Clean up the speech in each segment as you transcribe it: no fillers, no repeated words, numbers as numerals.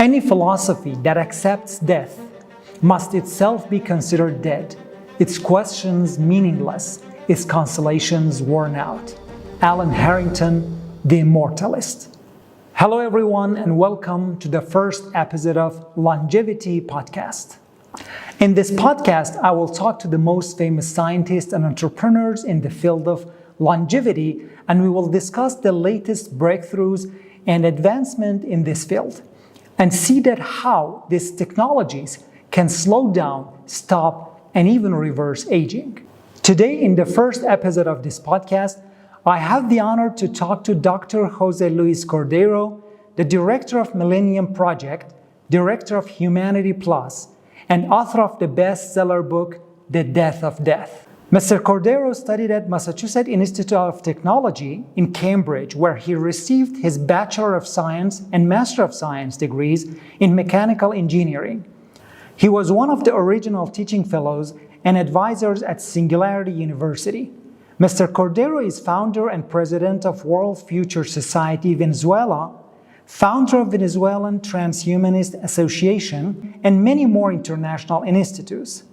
Any philosophy that accepts death must itself be considered dead, its questions meaningless, its consolations worn out. Alan Harrington, the Immortalist. Hello everyone and welcome to the first episode of Longevity Podcast. In this podcast, I will talk to the most famous scientists and entrepreneurs in the field of longevity, and we will discuss the latest breakthroughs and advancement in this field, and see that how these technologies can slow down, stop, and even reverse aging. Today, in the first episode of this podcast, I have the honor to talk to Dr. José Cordeiro, the director of Millennium Project, director of HumanityPlus, and author of the bestseller book, The Death of Death. Mr. Cordeiro studied at Massachusetts Institute of Technology in Cambridge, where he received his Bachelor of Science and Master of Science degrees in mechanical engineering. He was one of the original teaching fellows and advisors at Singularity University. Mr. Cordeiro is founder and president of World Future Society Venezuela, founder of Venezuela Transhumanist Association, and many more international institutes.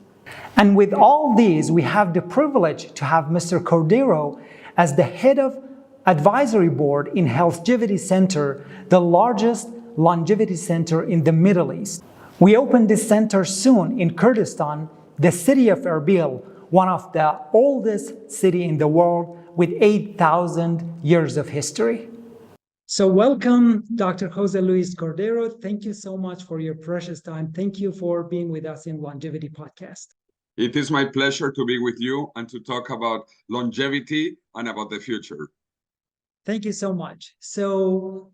And with all these, we have the privilege to have Mr. Cordeiro as the head of advisory board in Longevity Center, the largest longevity center in the Middle East. We opened this center soon in Kurdistan, the city of Erbil, one of the oldest city in the world with 8,000 years of history. So welcome, Dr. José Luis Cordeiro. Thank you so much for your precious time. Thank you for being with us in Longevity Podcast. It is my pleasure to be with you and to talk about longevity and about the future. Thank you so much. So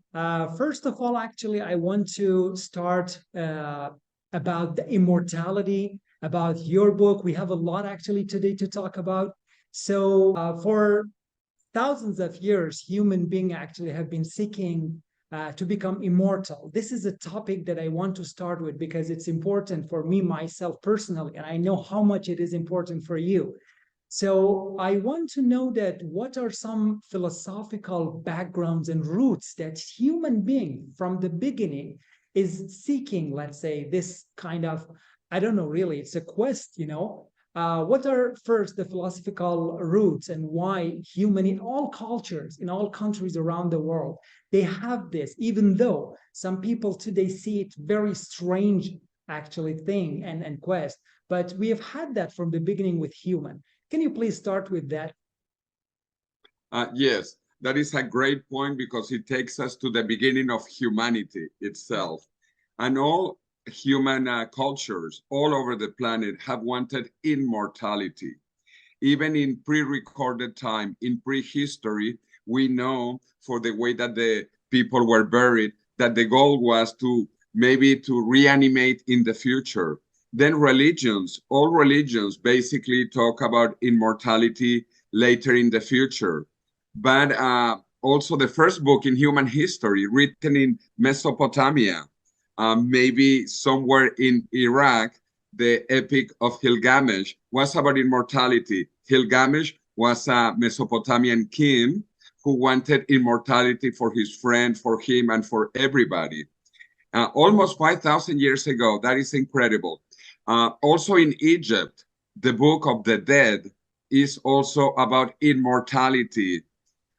first of all, actually, I want to start about the immortality, about your book. We have a lot actually today to talk about. So for thousands of years, human beings actually have been seeking to become immortal. This is a topic that I want to start with because it's important for me, myself personally, and I know how much it is important for you. So I want to know that what are some philosophical backgrounds and roots that human being from the beginning is seeking, let's say, this kind of, I don't know, really, it's a quest, what are first the philosophical roots and why human in all cultures, in all countries around the world, they have this, even though some people today see it very strange, actually, thing and quest. But we have had that from the beginning with human. Can you please start with that? Yes, that is a great point because it takes us to the beginning of humanity itself. And all human cultures all over the planet have wanted immortality. Even in pre-recorded time, in prehistory, we know for the way that the people were buried, that the goal was to maybe to reanimate in the future. Then religions, all religions basically talk about immortality later in the future. But also the first book in human history written in Mesopotamia, maybe somewhere in Iraq, the Epic of Gilgamesh was about immortality. Gilgamesh was a Mesopotamian king who wanted immortality for his friend, for him, and for everybody. Almost 5,000 years ago, that is incredible. Also in Egypt, the Book of the Dead is also about immortality.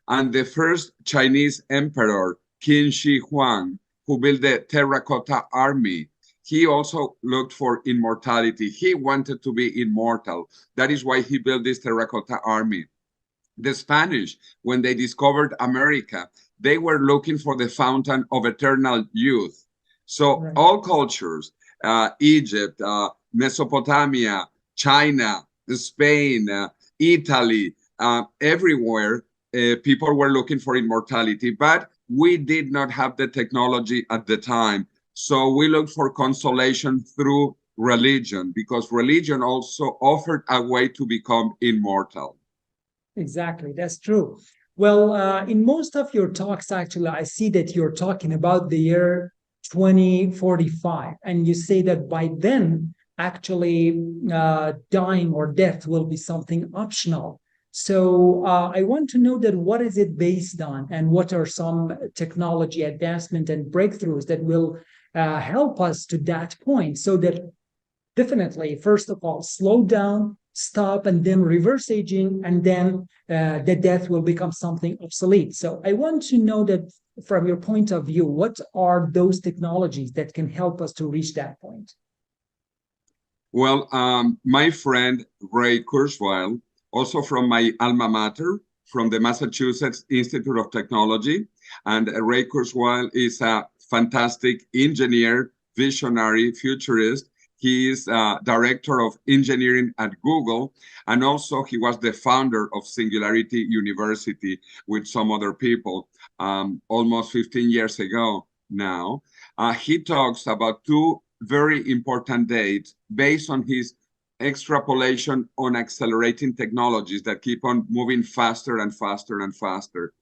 And the first Chinese emperor, Qin Shi Huang, who built the terracotta army, he also looked for immortality. He wanted to be immortal. That is why he built this terracotta army. The Spanish, when they discovered America, they were looking for the fountain of eternal youth. So right. All cultures, Egypt, Mesopotamia, China, Spain, Italy, everywhere, people were looking for immortality, but we did not have the technology at the time. So we looked for consolation through religion, because religion also offered a way to become immortal. Exactly, that's true. Well, in most of your talks, actually, I see that you're talking about the year 2045, and you say that by then, actually, dying or death will be something optional. So I want to know that what is it based on, and what are some technology advancement and breakthroughs that will help us to that point, so that definitely, first of all, slow down, stop, and then reverse aging, and then the death will become something obsolete. So I want to know that from your point of view, what are those technologies that can help us to reach that point? Well, my friend Ray Kurzweil, also from my alma mater, from the Massachusetts Institute of Technology, and Ray Kurzweil is a fantastic engineer, visionary, futurist. He is director of engineering at Google, and also he was the founder of Singularity University with some other people almost 15 years ago now. He talks about two very important dates based on his extrapolation on accelerating technologies that keep on moving faster and faster and faster.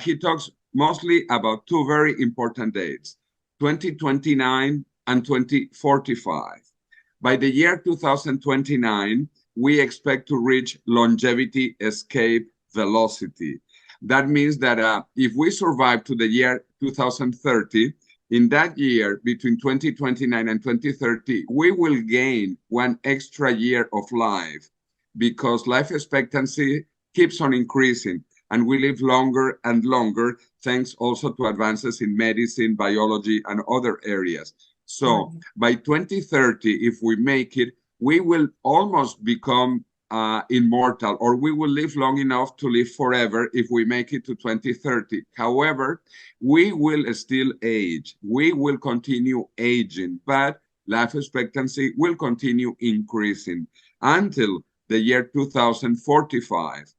He talks mostly about two very important dates, 2029 and 2045. By the year 2029, we expect to reach longevity escape velocity. That means that if we survive to the year 2030, in that year, between 2029 and 2030, we will gain 1 extra year of life because life expectancy keeps on increasing and we live longer and longer, thanks also to advances in medicine, biology, and other areas. So by 2030, if we make it, we will almost become immortal, or we will live long enough to live forever if we make it to 2030. However, we will still age. We will continue aging, but life expectancy will continue increasing until the year 2045.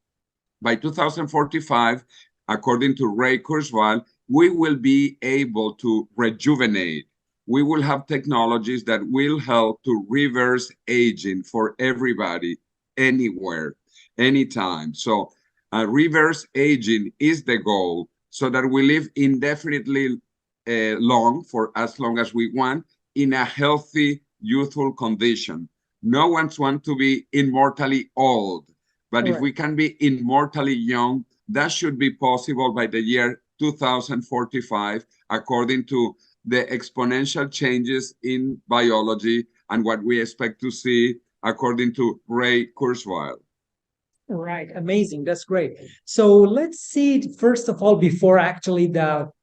By 2045, according to Ray Kurzweil, we will be able to rejuvenate. We will have technologies that will help to reverse aging for everybody, anywhere, anytime. So reverse aging is the goal, so that we live indefinitely long, for as long as we want, in a healthy, youthful condition. No one wants to be immortally old, but if we can be immortally young, that should be possible by the year 2045, according to the exponential changes in biology and what we expect to see according to Ray Kurzweil. Right, amazing. That's great. So let's see, first of all, before actually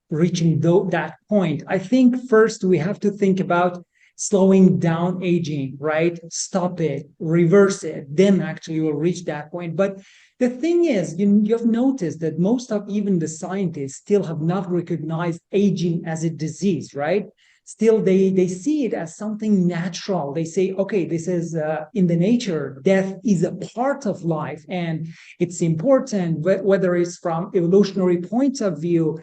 reaching that point, I think first we have to think about slowing down aging, right? Stop it, reverse it, then actually we'll reach that point. But the thing is, you've noticed that most of even the scientists still have not recognized aging as a disease, right? Still they see it as something natural. They say, okay, this is in the nature. Death is a part of life, and it's important, whether it's from evolutionary point of view,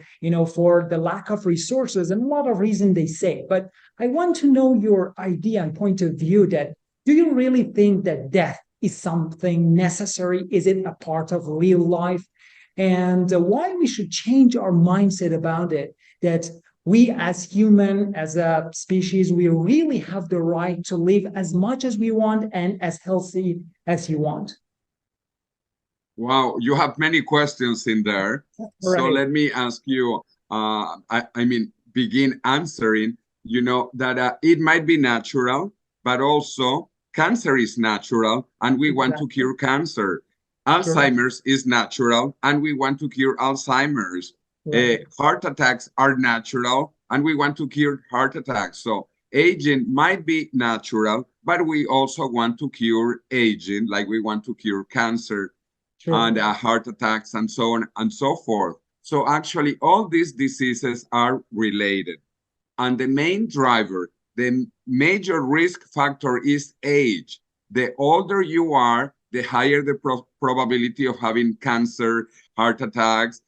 for the lack of resources and a lot of reasons they say. But I want to know your idea and point of view that, do you really think that death is something necessary? Is it a part of real life? And why we should change our mindset about it, that we as human, as a species, we really have the right to live as much as we want and as healthy as you want. Wow, you have many questions in there. Right. So let me ask you, begin answering, that it might be natural, but also cancer is natural and we want to cure cancer. Alzheimer's is natural and we want to cure Alzheimer's. Heart attacks are natural and we want to cure heart attacks. So aging might be natural, but we also want to cure aging, like we want to cure cancer and heart attacks and so on and so forth. So actually all these diseases are related. And the main driver, the major risk factor is age. The older you are, the higher the probability of having cancer, heart attacks,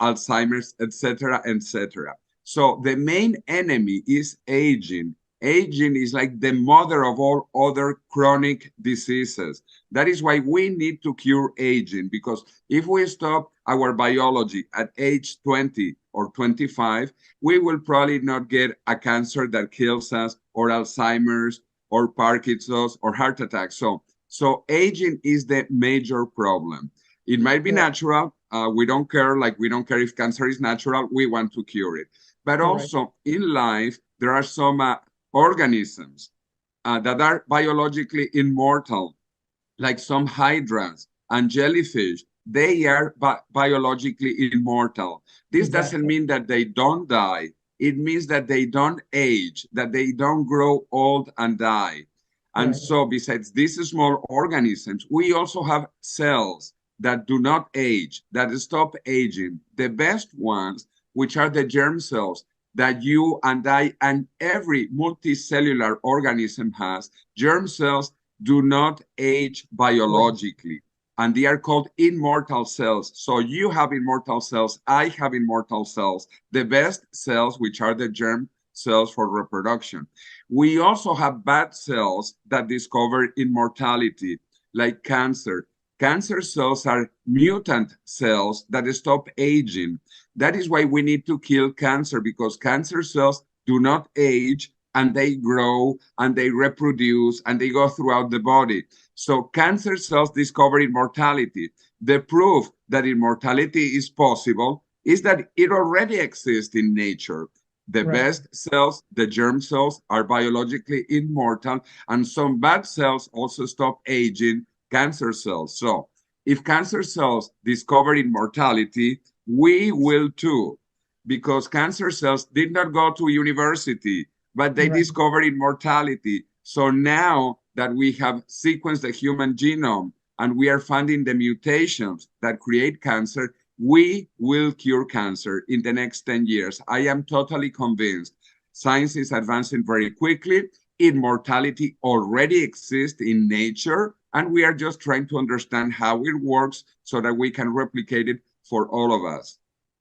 Alzheimer's, etc., etc. So the main enemy is aging. Aging is like the mother of all other chronic diseases. That is why we need to cure aging, because if we stop our biology at age 20 or 25, we will probably not get a cancer that kills us, or Alzheimer's, or Parkinson's, or heart attack. So aging is the major problem. It might be Right. natural. We don't care, like we don't care if cancer is natural. We want to cure it. But also in life, there are some organisms that are biologically immortal, like some hydras and jellyfish. They are biologically immortal. This doesn't Exactly. mean that they don't die. It means that they don't age, that they don't grow old and die. And Right. so besides these small organisms, we also have cells that do not age, that stop aging. The best ones, which are the germ cells that you and I and every multicellular organism has, germ cells do not age Right. biologically, and they are called immortal cells. So you have immortal cells, I have immortal cells, the best cells, which are the germ cells for reproduction. We also have bad cells that discover immortality, like cancer. Cancer cells are mutant cells that stop aging. That is why we need to kill cancer, because cancer cells do not age, and they grow and they reproduce and they go throughout the body. So cancer cells discover immortality. The proof that immortality is possible is that it already exists in nature. The Right. best cells, the germ cells, are biologically immortal, and some bad cells also stop aging, cancer cells. So if cancer cells discover immortality, we will too, because cancer cells did not go to university, but they Right. discovered immortality. So now that we have sequenced the human genome and we are finding the mutations that create cancer, we will cure cancer in the next 10 years. I am totally convinced. Science is advancing very quickly. Immortality already exists in nature, and we are just trying to understand how it works so that we can replicate it for all of us.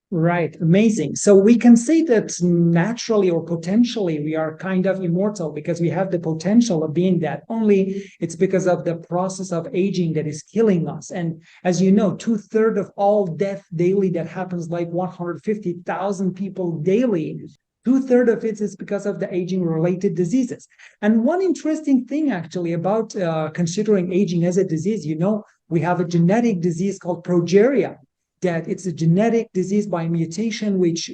Right, amazing. So we can say that naturally or potentially we are kind of immortal because we have the potential of being that. Only it's because of the process of aging that is killing us. And as you know, 2/3 of all death daily that happens, like 150,000 people daily, 2/3 of it is because of the aging related diseases. And one interesting thing actually about considering aging as a disease, you know, we have a genetic disease called progeria, that it's a genetic disease by mutation, which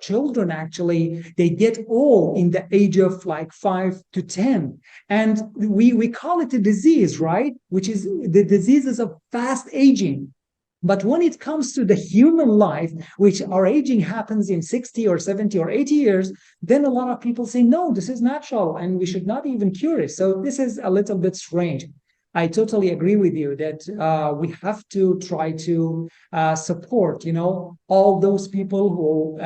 children actually, they get old in the age of like 5 to 10. And we call it a disease, right? Which is the diseases of fast aging. But when it comes to the human life, which our aging happens in 60 or 70 or 80 years, then a lot of people say, no, this is natural and we should not even cure it. So this is a little bit strange. I totally agree with you that we have to try to support, you know, all those people who,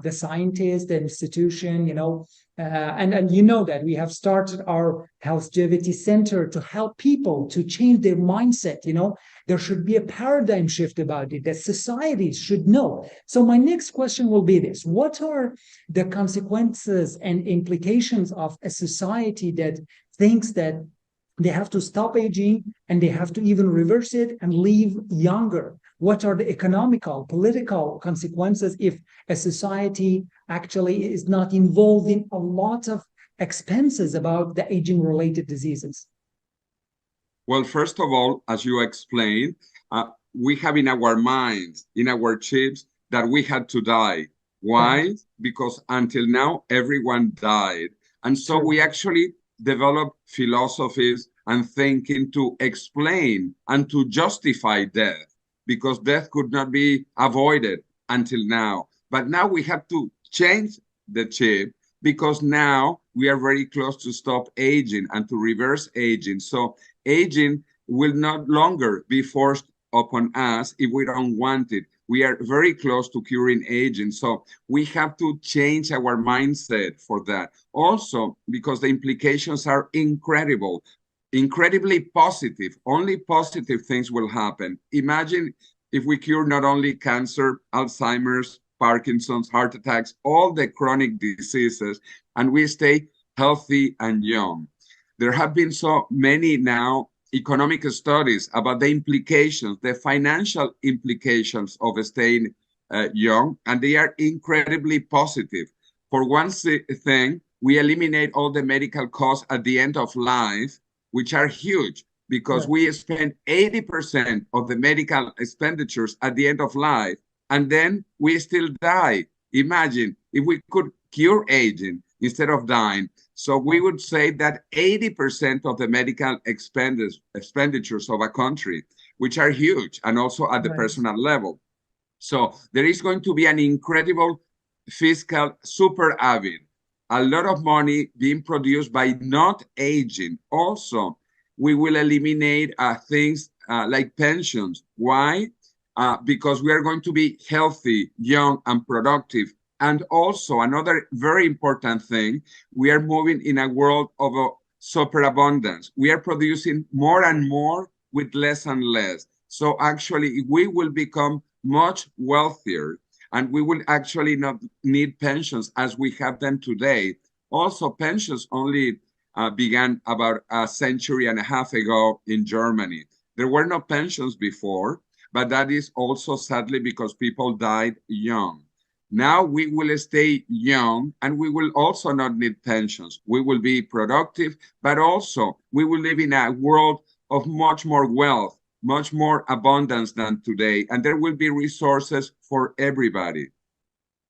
the scientists, the institution, you know, and you know that we have started our Healthgevity Center to help people to change their mindset. You know, there should be a paradigm shift about it that societies should know. So my next question will be this: what are the consequences and implications of a society that thinks that they have to stop aging and they have to even reverse it and live younger? What are the economical, political consequences if a society actually is not involved in a lot of expenses about the aging related diseases? Well, first of all, as you explained, we have in our minds, in our chips, that we had to die. Right. Why? Because until now, everyone died. And so True. we actually developed philosophies and thinking to explain and to justify death, because death could not be avoided until now. But now we have to change the chip, because now we are very close to stop aging and to reverse aging. So aging will not longer be forced upon us if we don't want it. We are very close to curing aging. So we have to change our mindset for that. Also, because the implications are incredible, incredibly positive. Only positive things will happen. Imagine if we cure not only cancer, Alzheimer's, Parkinson's, heart attacks, all the chronic diseases, and we stay healthy and young. There have been so many now economic studies about the implications, the financial implications of staying young, and they are incredibly positive. For one thing, we eliminate all the medical costs at the end of life, which are huge. because we spend 80% of the medical expenditures at the end of life, and then we still die. Imagine if we could cure aging instead of dying. So we would say that 80% of the medical expenditures of a country, which are huge, and also at the personal level. So there is going to be an incredible fiscal super avid, a lot of money being produced by not aging. Also, we will eliminate things like pensions. Why? Because we are going to be healthy, young, and productive. And also, another very important thing, we are moving in a world of superabundance. We are producing more and more with less and less. So actually, we will become much wealthier, and we will actually not need pensions as we have them today. Also, pensions only began about a century and a half ago in Germany. There were no pensions before, but that is also sadly because people died young. Now we will stay young, and we will also not need pensions. We will be productive, but also we will live in a world of much more wealth, much more abundance than today, and there will be resources for everybody.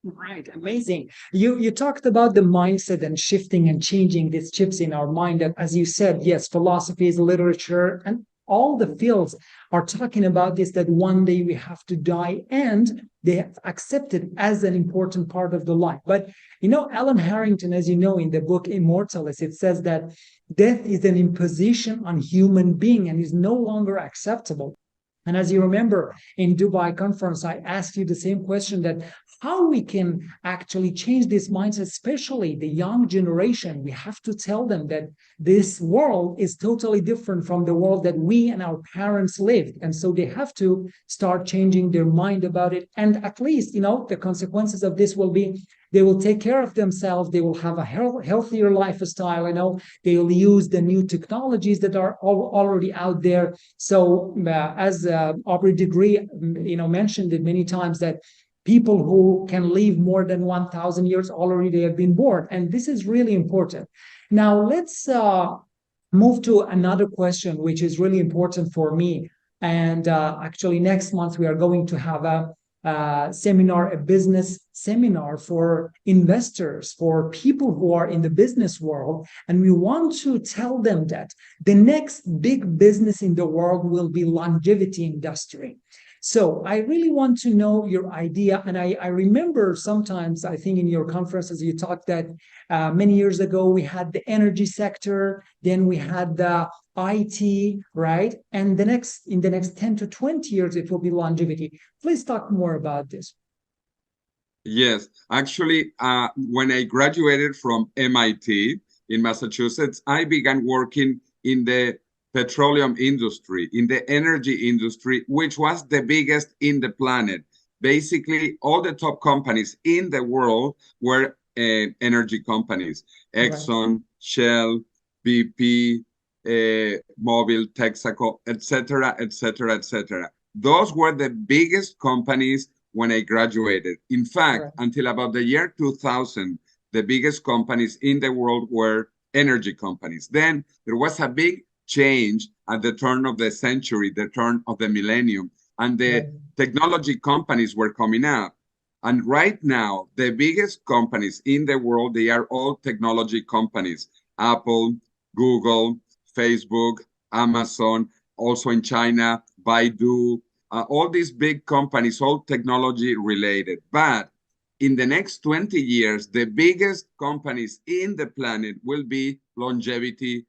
Right, amazing. You talked about the mindset and shifting and changing these chips in our mind. And as you said, yes, philosophies, literature, and all the fields are talking about this, that one day we have to die, and they have accepted as an important part of the life. But Alan Harrington, as you know, in the book Immortalist, it says that death is an imposition on human being and is no longer acceptable. And as you remember, in Dubai conference, I asked you the same question, that how we can actually change this mindset, especially the young generation. We have to tell them that this world is totally different from the world that we and our parents lived. And so they have to start changing their mind about it. And at least, the consequences of this will be, they will take care of themselves. They will have a healthier lifestyle. They will use the new technologies that are already out there. So as Aubrey de Grey, mentioned it many times, that people who can live more than 1,000 years already, they have been born. And this is really important. Now, let's move to another question, which is really important for me. And actually, next month, we are going to have a seminar, a business seminar for investors, for people who are in the business world. And we want to tell them that the next big business in the world will be longevity industry. So I really want to know your idea. And I remember sometimes, I think in your conferences, you talked that many years ago, we had the energy sector, then we had the IT, right? And in the next 10 to 20 years, it will be longevity. Please talk more about this. Yes, actually, when I graduated from MIT in Massachusetts, I began working in the petroleum industry, in the energy industry, which was the biggest in the planet. Basically, all the top companies in the world were energy companies: Exxon, Shell, BP, Mobil, Texaco, etc., etc., etc. Those were the biggest companies when I graduated. In fact, until about the year 2000, the biggest companies in the world were energy companies. Then there was a big change at the turn of the century, the turn of the millennium, and the technology companies were coming up. And right now, the biggest companies in the world, they are all technology companies: Apple, Google, Facebook, Amazon, also in China, Baidu, all these big companies, all technology related. But in the next 20 years, the biggest companies in the planet will be longevity